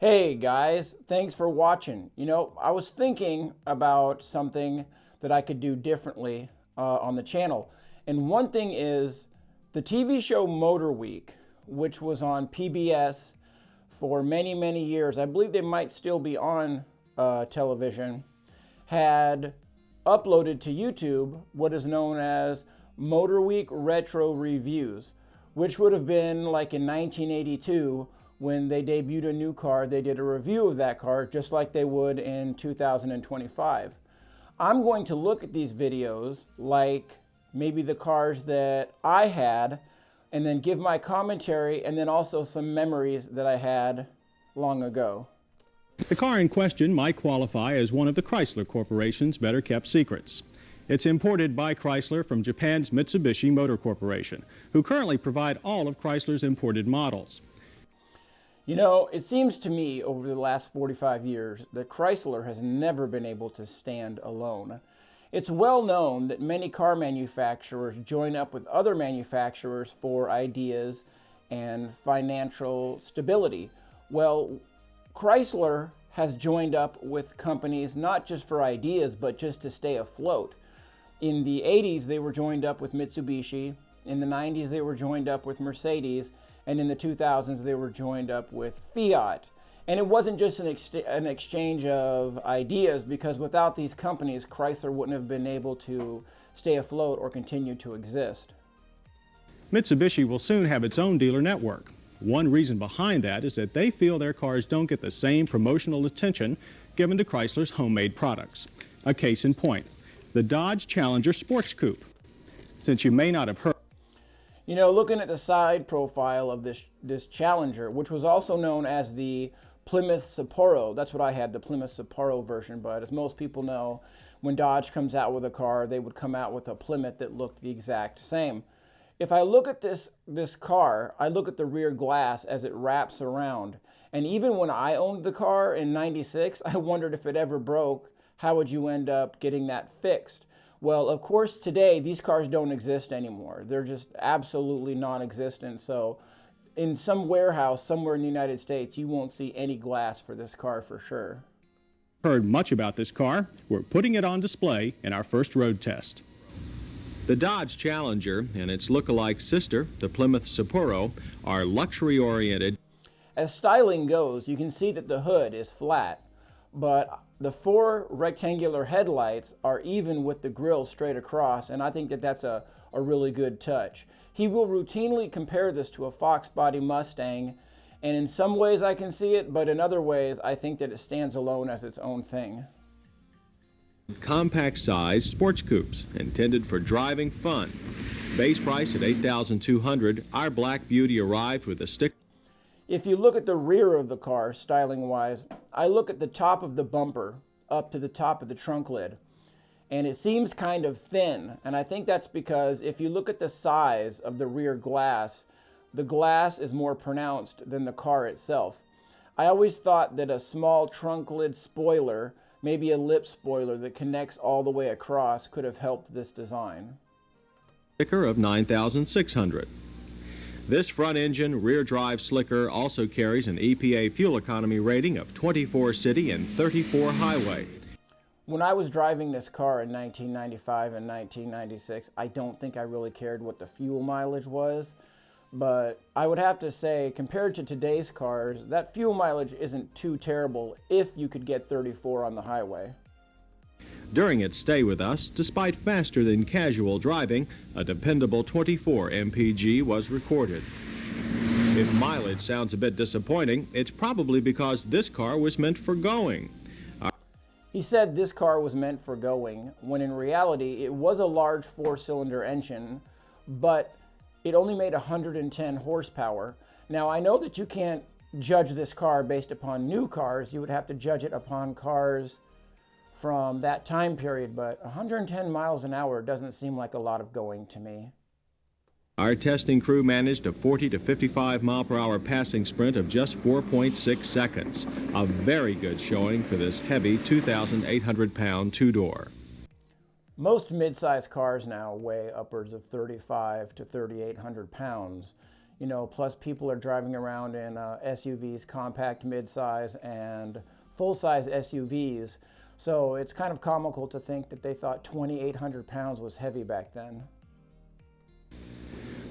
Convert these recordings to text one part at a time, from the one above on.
Hey guys, thanks for watching. I was thinking about something that I could do differently on the channel. And one thing is the TV show Motorweek, which was on PBS for many, many years. I believe they might still be on television, had uploaded to YouTube what is known as Motorweek Retro Reviews, which would have been like in 1982 when they debuted a new car. They did a review of that car just like they would in 2025. I'm going to look at these videos like maybe the cars that I had and then give my commentary and then also some memories that I had long ago. The car in question might qualify as one of the Chrysler Corporation's better-kept secrets. It's imported by Chrysler from Japan's Mitsubishi Motor Corporation, who currently provide all of Chrysler's imported models. It seems to me over the last 45 years that Chrysler has never been able to stand alone. It's well known that many car manufacturers join up with other manufacturers for ideas and financial stability. Well, Chrysler has joined up with companies not just for ideas, but just to stay afloat. In the 80s, they were joined up with Mitsubishi. In the 90s, they were joined up with Mercedes. And in the 2000s, they were joined up with Fiat. And it wasn't just an exchange of ideas, because without these companies, Chrysler wouldn't have been able to stay afloat or continue to exist. Mitsubishi will soon have its own dealer network. One reason behind that is that they feel their cars don't get the same promotional attention given to Chrysler's homemade products. A case in point, the Dodge Challenger Sports Coupe. Since you may not have heard, looking at the side profile of this Challenger, which was also known as the Plymouth Sapporo. That's what I had, the Plymouth Sapporo version, but as most people know, when Dodge comes out with a car, they would come out with a Plymouth that looked the exact same. If I look at this car, I look at the rear glass as it wraps around. And even when I owned the car in '96, I wondered if it ever broke, how would you end up getting that fixed? Well, of course, today, these cars don't exist anymore. They're just absolutely non-existent. So in some warehouse somewhere in the United States, you won't see any glass for this car for sure. Heard much about this car. We're putting it on display in our first road test. The Dodge Challenger and its look-alike sister, the Plymouth Sapporo, are luxury-oriented. As styling goes, you can see that the hood is flat, but the four rectangular headlights are even with the grille straight across, and I think that that's a really good touch. He will routinely compare this to a Fox body Mustang, and in some ways I can see it, but in other ways I think that it stands alone as its own thing. Compact size sports coupes intended for driving fun. Base price at $8,200. Our Black Beauty arrived with a stick. If you look at the rear of the car, styling-wise, I look at the top of the bumper up to the top of the trunk lid, and it seems kind of thin. And I think that's because if you look at the size of the rear glass, the glass is more pronounced than the car itself. I always thought that a small trunk lid spoiler, maybe a lip spoiler that connects all the way across, could have helped this design. Sticker of $9,600. This front-engine, rear-drive slicker also carries an EPA fuel economy rating of 24 city and 34 highway. When I was driving this car in 1995 and 1996, I don't think I really cared what the fuel mileage was, but I would have to say, compared to today's cars, that fuel mileage isn't too terrible if you could get 34 on the highway. During its stay with us, despite faster than casual driving, a dependable 24 mpg was recorded. If mileage sounds a bit disappointing, it's probably because this car was meant for going. He said this car was meant for going, when in reality it was a large four-cylinder engine, but it only made 110 horsepower. Now I know that you can't judge this car based upon new cars. You would have to judge it upon cars from that time period, but 110 miles an hour doesn't seem like a lot of going to me. Our testing crew managed a 40 to 55 mile per hour passing sprint of just 4.6 seconds. A very good showing for this heavy 2,800-pound two-door. Most mid-size cars now weigh upwards of 35 to 3,800 pounds. You know, plus people are driving around in SUVs, compact, midsize, and full-size SUVs. So it's kind of comical to think that they thought 2,800 pounds was heavy back then.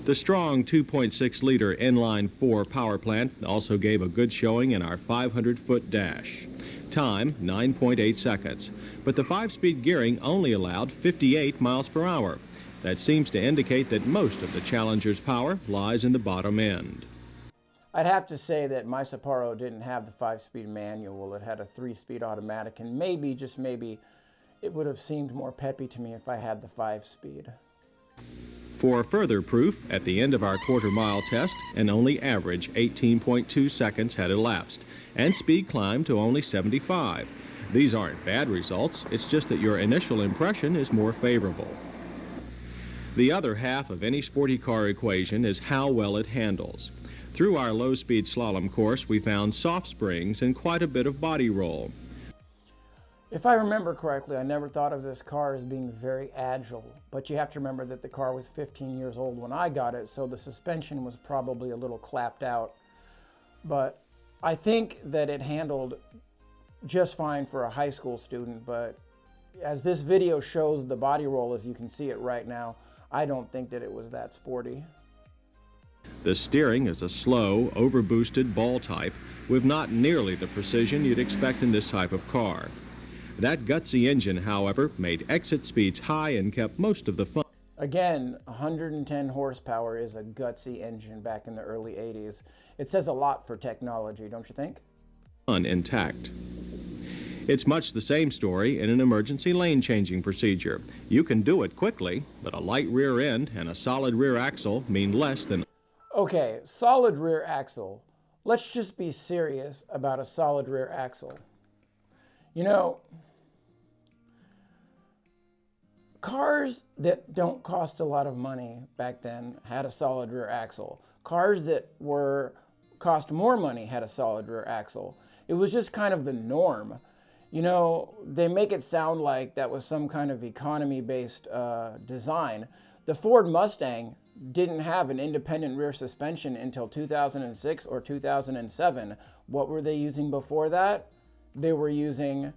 The strong 2.6-liter inline-4 power plant also gave a good showing in our 500-foot dash. Time, 9.8 seconds, but the 5-speed gearing only allowed 58 miles per hour. That seems to indicate that most of the Challenger's power lies in the bottom end. I'd have to say that my Sapporo didn't have the 5-speed manual. It had a 3-speed automatic, and maybe, just maybe, it would have seemed more peppy to me if I had the 5-speed. For further proof, at the end of our quarter-mile test, an only average 18.2 seconds had elapsed, and speed climbed to only 75. These aren't bad results, it's just that your initial impression is more favorable. The other half of any sporty car equation is how well it handles. Through our low-speed slalom course, we found soft springs and quite a bit of body roll. If I remember correctly, I never thought of this car as being very agile, but you have to remember that the car was 15 years old when I got it, so the suspension was probably a little clapped out. But I think that it handled just fine for a high school student, but as this video shows the body roll as you can see it right now, I don't think that it was that sporty. The steering is a slow, overboosted ball type with not nearly the precision you'd expect in this type of car. That gutsy engine, however, made exit speeds high and kept most of the fun. Again, 110 horsepower is a gutsy engine back in the early 80s. It says a lot for technology, don't you think? Intact. It's much the same story in an emergency lane changing procedure. You can do it quickly, but a light rear end and a solid rear axle mean less than... Okay, solid rear axle. Let's just be serious about a solid rear axle. You know, cars that don't cost a lot of money back then had a solid rear axle. Cars that cost more money had a solid rear axle. It was just kind of the norm. You know, they make it sound like that was some kind of economy-based design. The Ford Mustang didn't have an independent rear suspension until 2006 or 2007. What were they using before that? They were using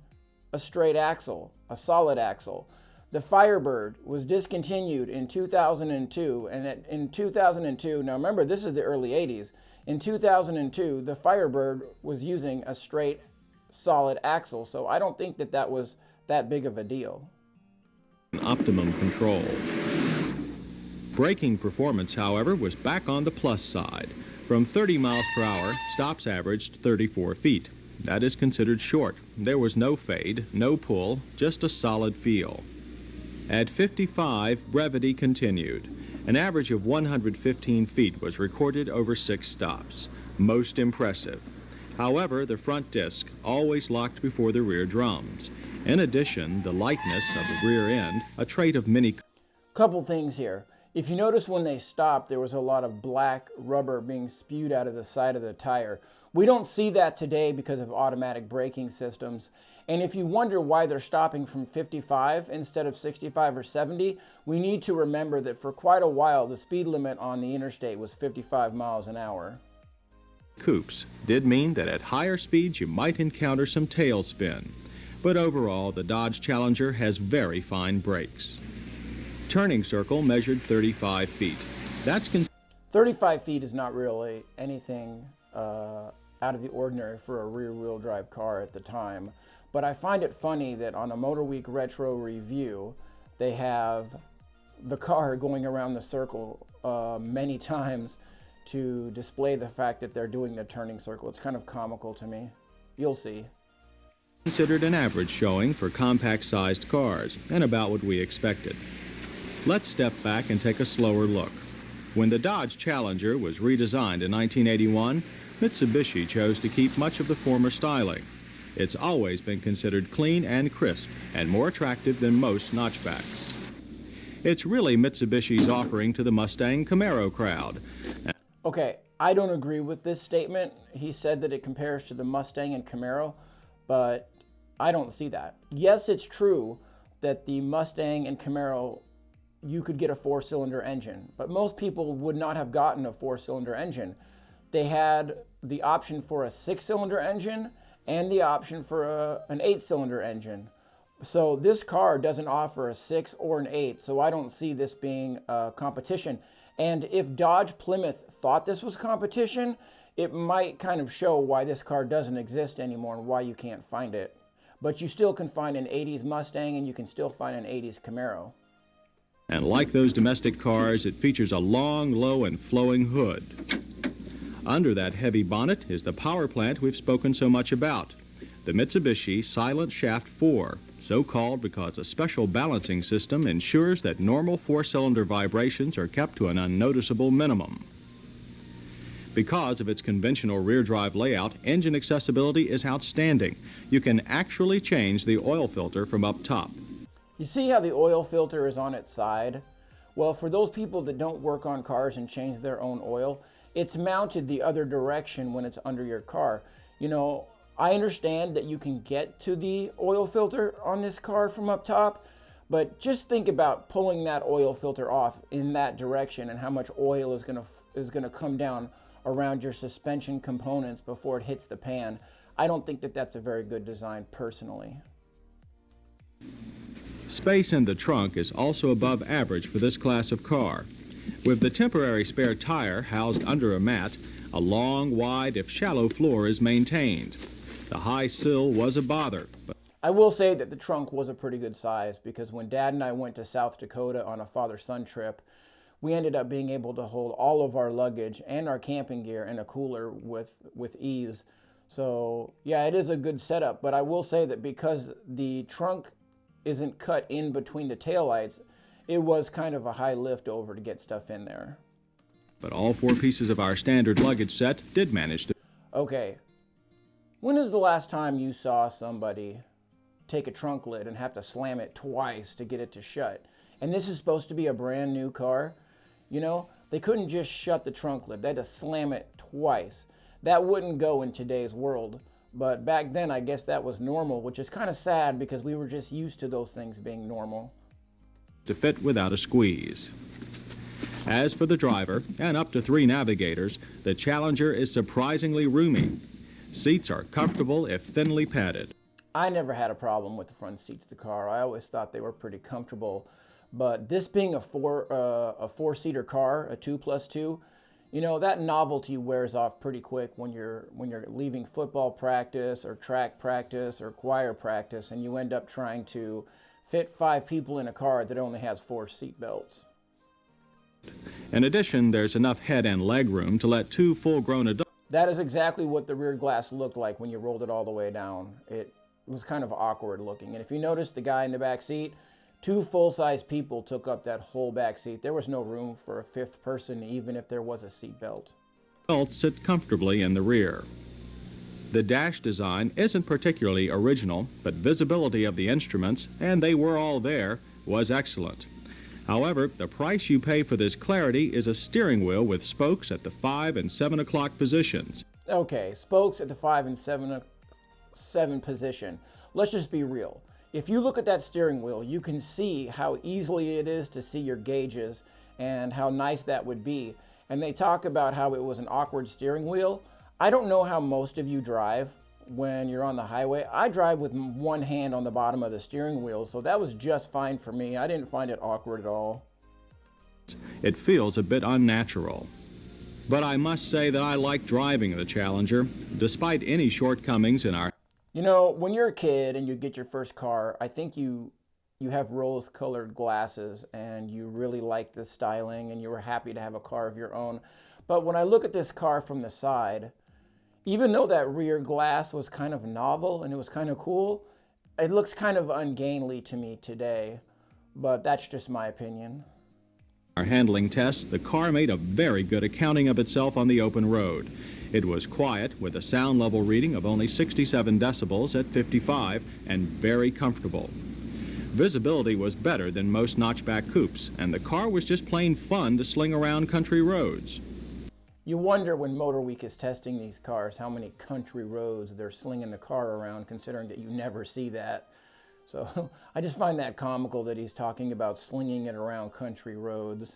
a straight axle, a solid axle. The Firebird was discontinued in 2002, and in 2002, now remember this is the early 80s, in 2002 the Firebird was using a straight solid axle, so I don't think that that was that big of a deal. Optimum control. Braking performance, however, was back on the plus side. From 30 miles per hour, stops averaged 34 feet. That is considered short. There was no fade, no pull, just a solid feel. At 55, brevity continued. An average of 115 feet was recorded over 6 stops. Most impressive. However, the front disc always locked before the rear drums. In addition, the lightness of the rear end, a trait of many... Couple things here. If you notice when they stopped, there was a lot of black rubber being spewed out of the side of the tire. We don't see that today because of automatic braking systems. And if you wonder why they're stopping from 55 instead of 65 or 70, we need to remember that for quite a while, the speed limit on the interstate was 55 miles an hour. Coupes did mean that at higher speeds you might encounter some tail spin. But overall, the Dodge Challenger has very fine brakes. Turning circle measured 35 feet. That's 35 feet is not really anything out of the ordinary for a rear-wheel drive car at the time. But I find it funny that on a Motorweek Retro review, they have the car going around the circle many times to display the fact that they're doing the turning circle. It's kind of comical to me. You'll see. Considered an average showing for compact-sized cars, and about what we expected. Let's step back and take a slower look. When the Dodge Challenger was redesigned in 1981, Mitsubishi chose to keep much of the former styling. It's always been considered clean and crisp, and more attractive than most notchbacks. It's really Mitsubishi's offering to the Mustang Camaro crowd. Okay, I don't agree with this statement. He said that it compares to the Mustang and Camaro, but I don't see that. Yes, it's true that the Mustang and Camaro you could get a 4-cylinder engine, but most people would not have gotten a 4-cylinder engine. They had the option for a 6-cylinder engine and the option for an 8-cylinder engine. So this car doesn't offer a 6 or an 8, so I don't see this being a competition. And if Dodge Plymouth thought this was competition, it might kind of show why this car doesn't exist anymore and why you can't find it. But you still can find an 80s Mustang and you can still find an 80s Camaro. And like those domestic cars, it features a long, low, and flowing hood. Under that heavy bonnet is the power plant we've spoken so much about, the Mitsubishi Silent Shaft 4, so called because a special balancing system ensures that normal 4-cylinder vibrations are kept to an unnoticeable minimum. Because of its conventional rear drive layout, engine accessibility is outstanding. You can actually change the oil filter from up top. You see how the oil filter is on its side? Well, for those people that don't work on cars and change their own oil, it's mounted the other direction when it's under your car. You know, I understand that you can get to the oil filter on this car from up top, but just think about pulling that oil filter off in that direction and how much oil is gonna come down around your suspension components before it hits the pan. I don't think that that's a very good design personally. Space in the trunk is also above average for this class of car. With the temporary spare tire housed under a mat, a long, wide, if shallow floor is maintained. The high sill was a bother, but I will say that the trunk was a pretty good size, because when Dad and I went to South Dakota on a father-son trip, we ended up being able to hold all of our luggage and our camping gear in a cooler with ease. So yeah, it is a good setup, but I will say that because the trunk isn't cut in between the taillights, it was kind of a high lift over to get stuff in there. But all 4 pieces of our standard luggage set did manage to. Okay, when is the last time you saw somebody take a trunk lid and have to slam it twice to get it to shut? And this is supposed to be a brand new car. You know, they couldn't just shut the trunk lid. They had to slam it twice. That wouldn't go in today's world. But back then, I guess that was normal, which is kind of sad because we were just used to those things being normal. To fit without a squeeze. As for the driver, and up to 3 navigators, the Challenger is surprisingly roomy. Seats are comfortable if thinly padded. I never had a problem with the front seats of the car. I always thought they were pretty comfortable. But this being a four-seater car, a 2+2, you know, that novelty wears off pretty quick when you're leaving football practice or track practice or choir practice, and you end up trying to fit 5 people in a car that only has 4 seat belts. In addition, there's enough head and leg room to let 2 full-grown adults. That is exactly what the rear glass looked like when you rolled it all the way down. It was kind of awkward looking. And if you notice the guy in the back seat, 2 full-size people took up that whole back seat. There was no room for a 5th person, even if there was a seat belt. Adults sit comfortably in the rear. The dash design isn't particularly original, but visibility of the instruments, and they were all there, was excellent. However, the price you pay for this clarity is a steering wheel with spokes at the 5 and 7 o'clock positions. Okay, spokes at the 5 and 7 position. Let's just be real. If you look at that steering wheel, you can see how easily it is to see your gauges and how nice that would be. And they talk about how it was an awkward steering wheel. I don't know how most of you drive when you're on the highway. I drive with one hand on the bottom of the steering wheel, so that was just fine for me. I didn't find it awkward at all. It feels a bit unnatural. But I must say that I like driving the Challenger, despite any shortcomings in our. You know, when you're a kid and you get your first car, I think you have rose-colored glasses and you really like the styling and you were happy to have a car of your own. But when I look at this car from the side, even though that rear glass was kind of novel and it was kind of cool, it looks kind of ungainly to me today. But that's just my opinion. Our handling tests, the car made a very good accounting of itself on the open road. It was quiet, with a sound level reading of only 67 decibels at 55, and very comfortable. Visibility was better than most notchback coupes, and the car was just plain fun to sling around country roads. You wonder when Motorweek is testing these cars how many country roads they're slinging the car around, considering that you never see that. So I just find that comical that he's talking about slinging it around country roads.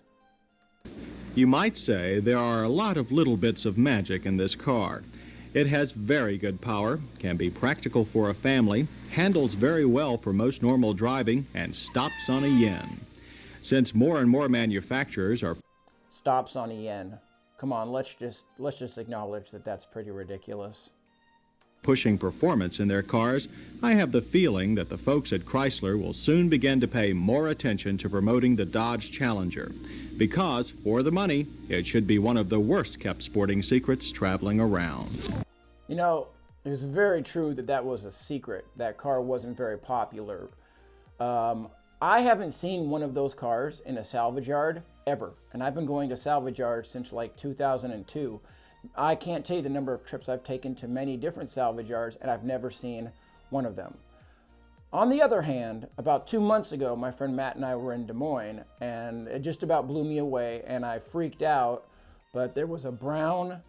You might say there are a lot of little bits of magic in this car. It has very good power, can be practical for a family, handles very well for most normal driving, and stops on a yen. Since more and more manufacturers are Stops on a yen. Come on, let's just acknowledge that that's pretty ridiculous. pushing performance in their cars, I have the feeling that the folks at Chrysler will soon begin to pay more attention to promoting the Dodge Challenger, because, for the money, it should be one of the worst-kept sporting secrets traveling around. You know, it was very true that that was a secret. That car wasn't very popular. I haven't seen one of those cars in a salvage yard ever, and I've been going to salvage yards since like 2002. I can't tell you the number of trips I've taken to many different salvage yards, and I've never seen one of them. On the other hand, about 2 months ago, my friend Matt and I were in Des Moines, and it just about blew me away, and I freaked out, but there was a brown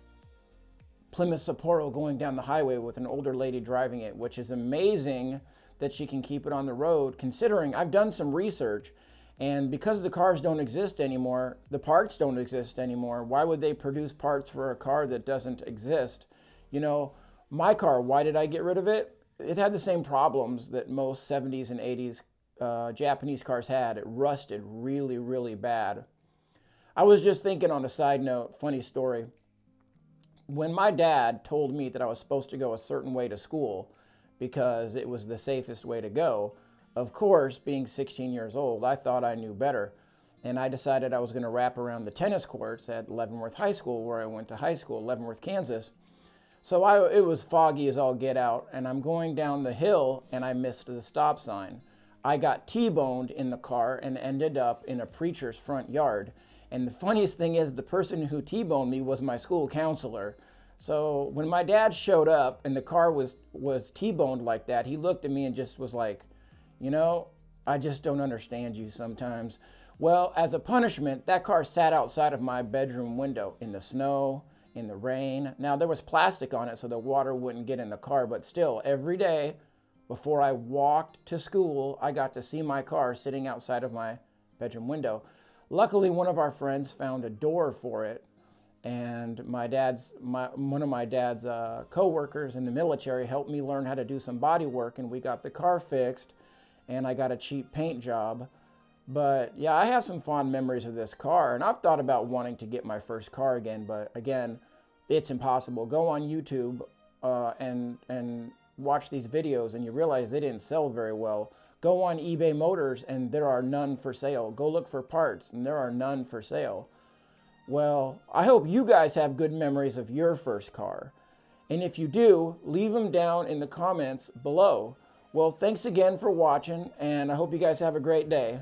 Plymouth Sapporo going down the highway with an older lady driving it, which is amazing that she can keep it on the road, considering I've done some research, and because the cars don't exist anymore, the parts don't exist anymore, why would they produce parts for a car that doesn't exist? You know, my car, why did I get rid of it? It had the same problems that most 70s and 80s Japanese cars had. It rusted really, really bad. I was just thinking on a side note, funny story. When my dad told me that I was supposed to go a certain way to school because it was the safest way to go, of course, being 16 years old, I thought I knew better. And I decided I was going to wrap around the tennis courts at Leavenworth High School, where I went to high school, Leavenworth, Kansas. So it was foggy as all get out, and I'm going down the hill, and I missed the stop sign. I got T-boned in the car and ended up in a preacher's front yard. And the funniest thing is, the person who T-boned me was my school counselor. So when my dad showed up and the car was T-boned like that, he looked at me and just was like, you know, I just don't understand you sometimes. Well, as a punishment, that car sat outside of my bedroom window in the snow, in the rain. Now, there was plastic on it so the water wouldn't get in the car, but still, every day before I walked to school, I got to see my car sitting outside of my bedroom window. Luckily, one of our friends found a door for it, and one of my dad's co-workers in the military helped me learn how to do some body work, and we got the car fixed, and I got a cheap paint job. But yeah, I have some fond memories of this car, and I've thought about wanting to get my first car again, but again, it's impossible. Go on YouTube and watch these videos, and you realize they didn't sell very well. Go on eBay Motors, and there are none for sale. Go look for parts, and there are none for sale. Well, I hope you guys have good memories of your first car. And if you do, leave them down in the comments below. Well, thanks again for watching, and I hope you guys have a great day.